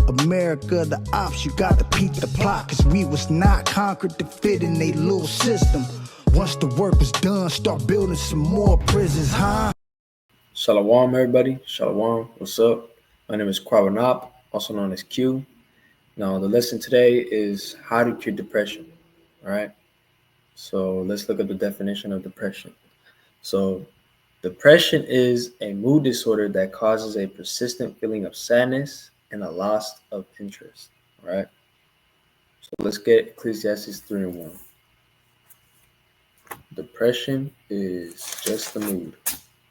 America, the ops, you got to peep the plot, cause we was not conquered to fit in a little system. Once the work was done, start building some more prisons, huh? Shalom, everybody. Shalom. What's up? My name is Qaranap, also known as Q. Now, the lesson today is how to cure depression. All right. So let's look at the definition of depression. So, depression is a mood disorder that causes a persistent feeling of sadness and a loss of interest. All right. So let's get Ecclesiastes 3:1. Depression is just a mood.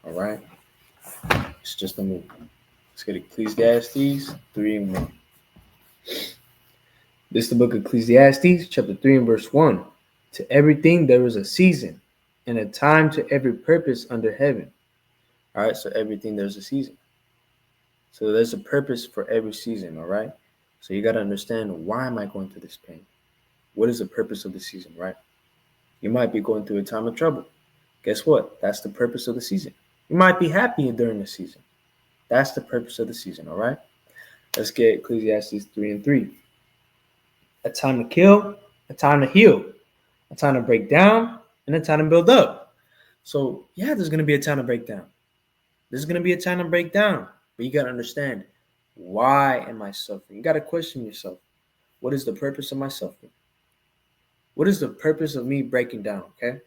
All right. It's just a mood. Let's get Ecclesiastes 3:1. This is the book of Ecclesiastes, chapter 3 and verse 1. To everything there is a season, and a time to every purpose under heaven. All right, so everything there's a season. So there's a purpose for every season, all right? So you got to understand, why am I going through this pain? What is the purpose of the season, right? You might be going through a time of trouble. Guess what? That's the purpose of the season. You might be happy during the season. That's the purpose of the season, all right? Let's get Ecclesiastes 3:3. A time to kill, a time to heal, a time to break down, and a time to build up. So, yeah, there's going to be a time to break down. There's going to be a time to break down. But you got to understand, why am I suffering? You got to question yourself. What is the purpose of my suffering? What is the purpose of me breaking down, okay?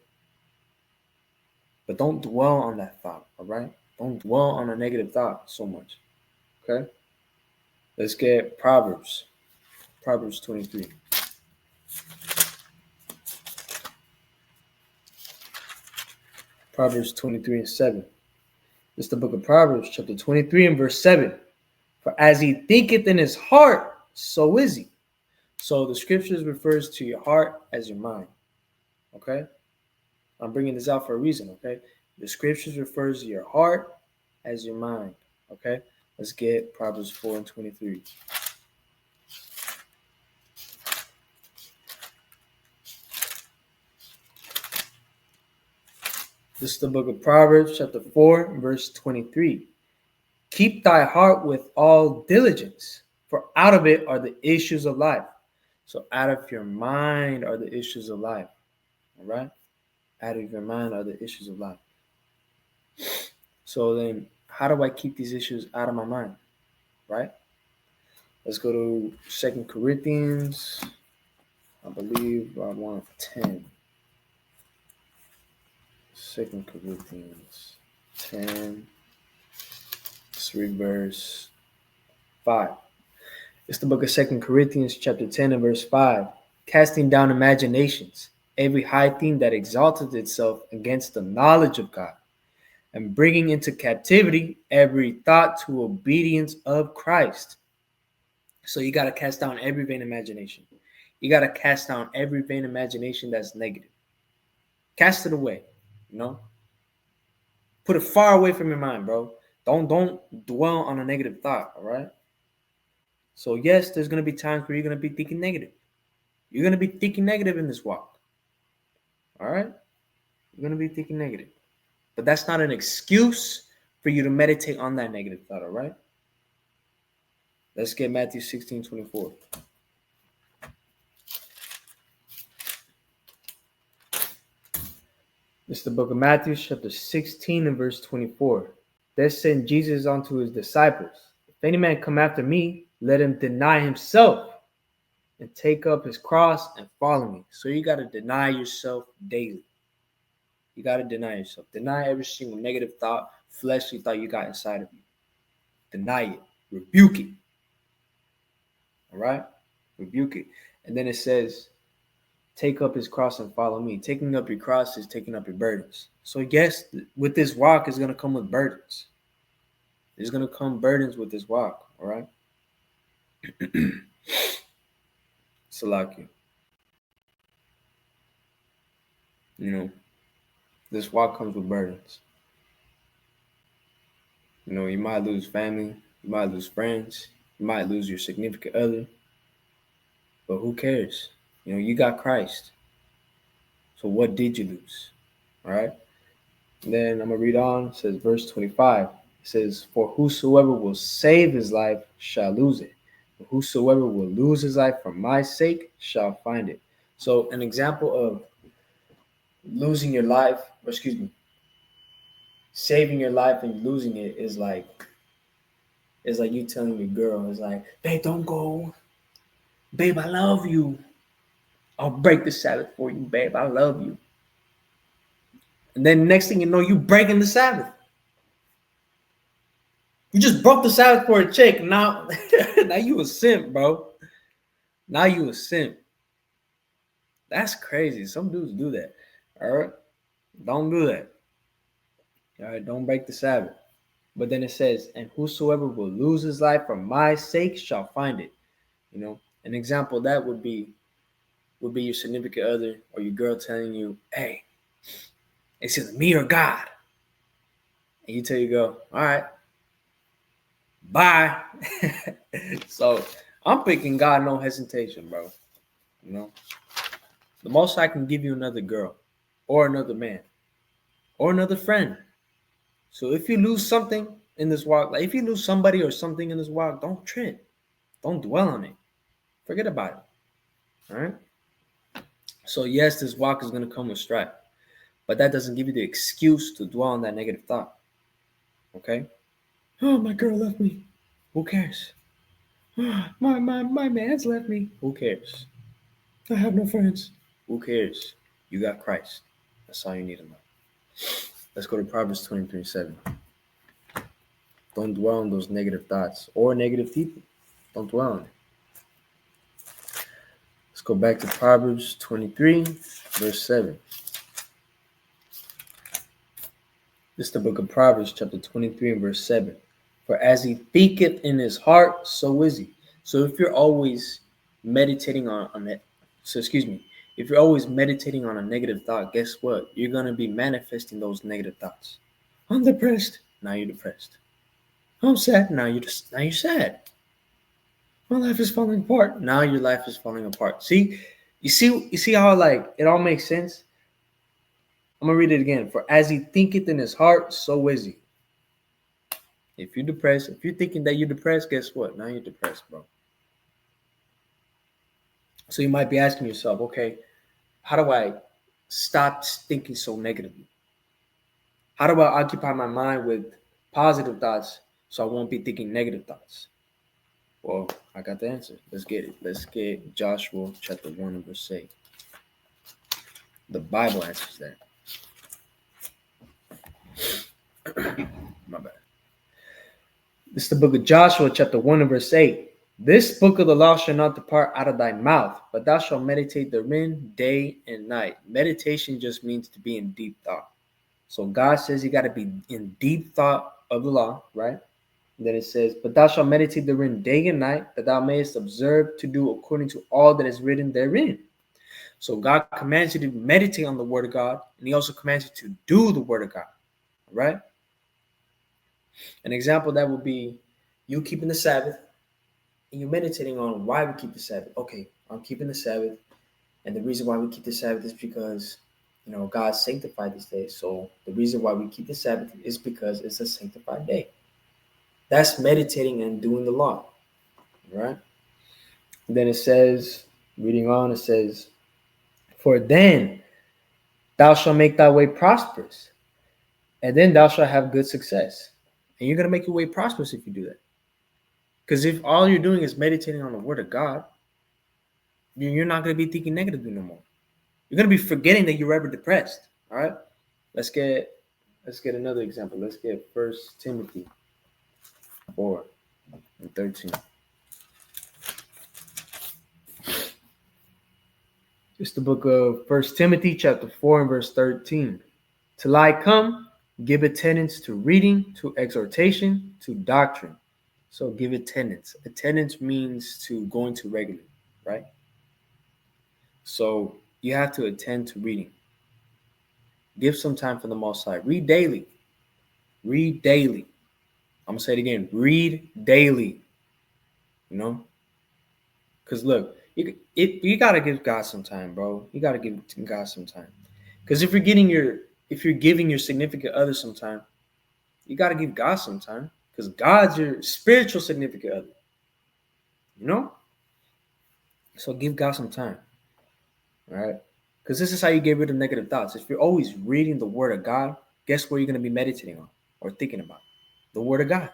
But don't dwell on that thought, all right? Don't dwell on a negative thought so much, okay? Let's get Proverbs 23. Proverbs 23:7. This is the book of Proverbs, chapter 23 and verse 7. For as he thinketh in his heart, so is he. So the scriptures refers to your heart as your mind, okay? I'm bringing this out for a reason, okay? The scriptures refers to your heart as your mind, okay? Let's get Proverbs 4:23. This is the book of Proverbs, chapter 4, verse 23. Keep thy heart with all diligence, for out of it are the issues of life. So out of your mind are the issues of life, all right? Out of your mind are the issues of life. So then, how do I keep these issues out of my mind, right? Let's go to 2 Corinthians, I believe, I want 10. 2 Corinthians 10, let's read verse 5. It's the book of 2 Corinthians chapter 10 and verse 5. Casting down imaginations, every high thing that exalteth itself against the knowledge of God, and bringing into captivity every thought to obedience of Christ. So you got to cast down every vain imagination. You got to cast down every vain imagination that's negative. Cast it away, you know? Put it far away from your mind, bro. Don't dwell on a negative thought, all right? So yes, there's going to be times where you're going to be thinking negative. You're going to be thinking negative in this walk, all right? You're going to be thinking negative. But that's not an excuse for you to meditate on that negative thought, all right? Let's get Matthew 16:24. This is the book of Matthew, chapter 16 and verse 24. There said Jesus unto his disciples, if any man come after me, let him deny himself and take up his cross and follow me. So you got to deny yourself daily. You got to deny yourself. Deny every single negative thought, fleshly thought you got inside of you. Deny it. Rebuke it. All right? Rebuke it. And then it says, take up his cross and follow me. Taking up your cross is taking up your burdens. So yes, with this walk is going to come with burdens. There's going to come burdens with this walk, all right? Salaki. You know, this walk comes with burdens. You know, you might lose family, you might lose friends, you might lose your significant other, but who cares? You know, you got Christ. So what did you lose? All right? And then I'm going to read on. It says, verse 25. It says, for whosoever will save his life shall lose it. Whosoever will lose his life for my sake shall find it. So an example of losing your life, or excuse me, saving your life and losing it is like you telling your girl, it's like, babe, don't go. Babe, I love you. I'll break the Sabbath for you, babe. I love you. And then next thing you know, you breaking the Sabbath. You just broke the Sabbath for a chick. Now, now you a simp, bro. Now you a simp. That's crazy. Some dudes do that. All right. Don't do that. All right. Don't break the Sabbath. But then it says, and whosoever will lose his life for my sake shall find it. You know, an example of that would be your significant other or your girl telling you, hey, it's either me or God. And you tell your girl, all right, bye. So I'm picking God, no hesitation, bro. You know, the most I can give you another girl or another man or another friend. So if you lose something in this walk, like if you lose somebody or something in this walk, don't trip. Don't dwell on it. Forget about it. All right. So yes, this walk is going to come with strife, but that doesn't give you the excuse to dwell on that negative thought. Okay. Oh, my girl left me. Who cares? My man's left me. Who cares? I have no friends. Who cares? You got Christ. That's all you need to know. Let's go to Proverbs 23:7. Don't dwell on those negative thoughts or negative people. Don't dwell on it. Let's go back to Proverbs 23, verse 7. This is the book of Proverbs, chapter 23, and verse 7. For as he thinketh in his heart, so is he. So if you're always meditating on it, if you're always meditating on a negative thought, guess what? You're going to be manifesting those negative thoughts. I'm depressed. Now you're depressed. I'm sad. Now you're sad. My life is falling apart. Now your life is falling apart. See, you see how like it all makes sense? I'm gonna read it again. For as he thinketh in his heart, so is he. If you're depressed, if you're thinking that you're depressed, guess what? Now you're depressed, bro. So you might be asking yourself, okay, how do I stop thinking so negatively? How do I occupy my mind with positive thoughts so I won't be thinking negative thoughts? Well, I got the answer. Let's get it. Let's get Joshua chapter 1 and verse 8. The Bible answers that. My bad. This is the book of Joshua chapter 1 and verse 8. This book of the law shall not depart out of thy mouth, but thou shalt meditate therein day and night. Meditation just means to be in deep thought. So God says you got to be in deep thought of the law, right? And then it says, but thou shalt meditate therein day and night, that thou mayest observe to do according to all that is written therein. So God commands you to meditate on the word of God, and he also commands you to do the word of God, right? An example that would be you keeping the Sabbath, and you're meditating on why we keep the Sabbath. Okay, I'm keeping the Sabbath, and the reason why we keep the Sabbath is because, God sanctified this day. So the reason why we keep the Sabbath is because it's a sanctified day. That's meditating and doing the law, right? And then it says, reading on, it says, for then thou shalt make thy way prosperous, and then thou shalt have good success. And you're going to make your way prosperous if you do that. Because if all you're doing is meditating on the word of God, you're not going to be thinking negatively no more. You're going to be forgetting that you're ever depressed. All right? Let's get another example. Let's get 1 Timothy 4 and 13. It's the book of 1 Timothy chapter 4 and verse 13. Till I come, give attendance to reading, to exhortation, to doctrine. So give attendance. Attendance means to go into regularly, right? So you have to attend to reading. Give some time for the Most High. Read daily. Read daily. I'm going to say it again. Read daily. Because look, you got to give God some time, bro. You got to give God some time. Because if you're giving your significant other some time, you got to give God some time. Because God's your spiritual significant other. you know? So give God some time, all right? Because this is how you get rid of negative thoughts. If you're always reading the Word of God, guess what you're going to be meditating on or thinking about? The Word of God.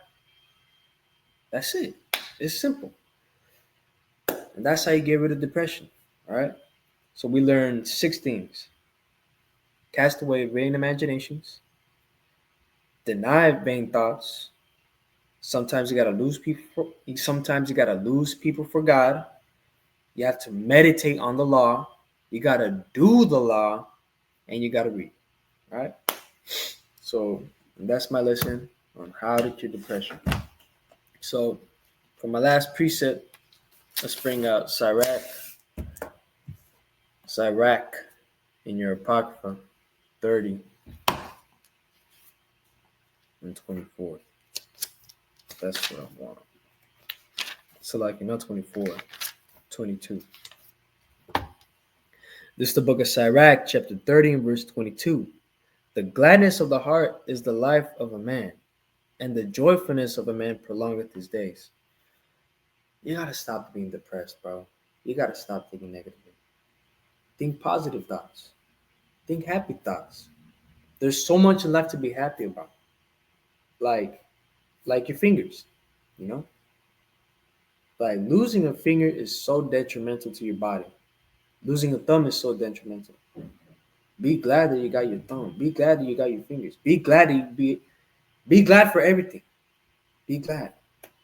That's it. It's simple. And that's how you get rid of depression, all right? So we learned 6 things. Cast away vain imaginations. Deny vain thoughts. Sometimes you gotta lose people. Sometimes you gotta lose people for God. You have to meditate on the law. You gotta do the law, and you gotta read. All right. So that's my lesson on how to cure depression. So for my last precept, let's bring out Sirach in your Apocrypha 30 and 24. That's what I want. So like, not 24, 22. This is the book of Sirach, chapter 30 and verse 22. The gladness of the heart is the life of a man, and the joyfulness of a man prolongeth his days. You gotta stop being depressed, bro. You gotta stop thinking negatively. Think positive thoughts. Think happy thoughts. There's so much in life to be happy about. Like your fingers, you know? Like losing a finger is so detrimental to your body. Losing a thumb is so detrimental. Be glad that you got your thumb. Be glad that you got your fingers. Be glad that be glad for everything. Be glad,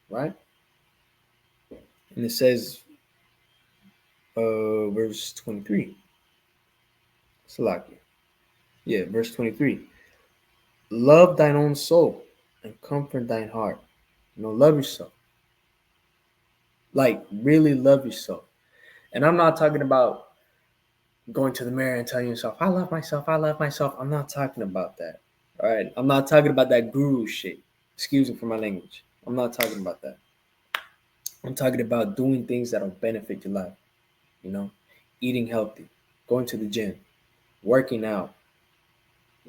right? And it says, verse 23. Salakia. Yeah, verse 23. Love thine own soul and comfort thine heart. Love yourself. Like, really love yourself. And I'm not talking about going to the mirror and telling yourself, I love myself, I love myself. I'm not talking about that. All right. I'm not talking about that guru shit. Excuse me for my language. I'm not talking about that. I'm talking about doing things that'll benefit your life. Eating healthy, going to the gym, working out,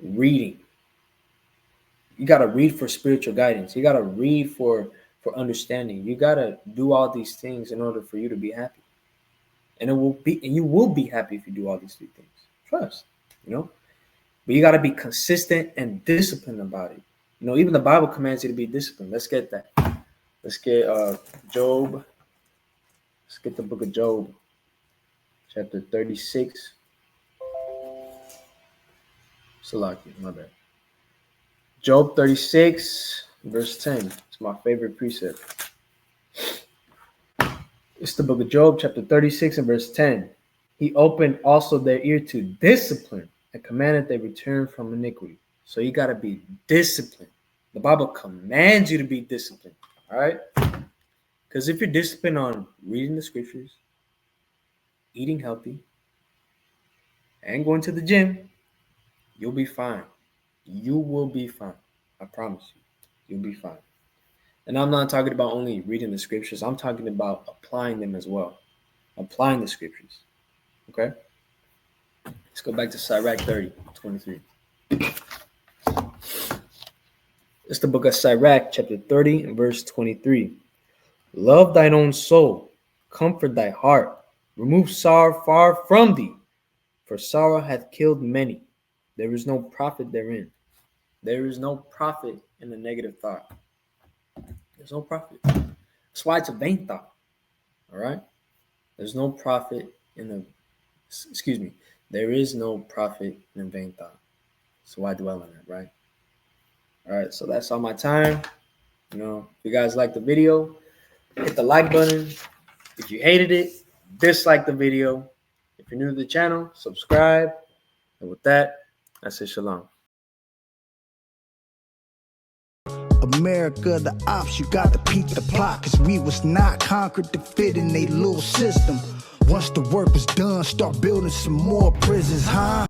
reading. You got to read for spiritual guidance. You got to read for understanding. You got to do all these things in order for you to be happy. And you will be happy if you do all these 3 things. Trust, But you got to be consistent and disciplined about it. Even the Bible commands you to be disciplined. Let's get that. Let's get Job. Let's get the book of Job, chapter 36. Salakia, my bad. Job 36, verse 10. It's my favorite precept. It's the book of Job, chapter 36 and verse 10. He opened also their ear to discipline and commanded they return from iniquity. So you got to be disciplined. The Bible commands you to be disciplined. All right? Because if you're disciplined on reading the scriptures, eating healthy, and going to the gym, you'll be fine. You will be fine. I promise you. You'll be fine. And I'm not talking about only reading the scriptures. I'm talking about applying them as well. Applying the scriptures. Okay? Let's go back to Sirach 30, 23. It's the book of Sirach, chapter 30 and verse 23. Love thine own soul. Comfort thy heart. Remove sorrow far from thee. For sorrow hath killed many. There is no profit therein. There is no profit in a negative thought. There's no profit. That's why it's a vain thought. All right? There's no profit there is no profit in a vain thought. So why dwell on it, right? All right, so that's all my time. If you guys like the video, hit the like button. If you hated it, dislike the video. If you're new to the channel, subscribe. And with that, I say shalom. America, the ops, you got to peep the plot, cause we was not conquered to fit in a little system. Once the work was done, start building some more prisons, huh?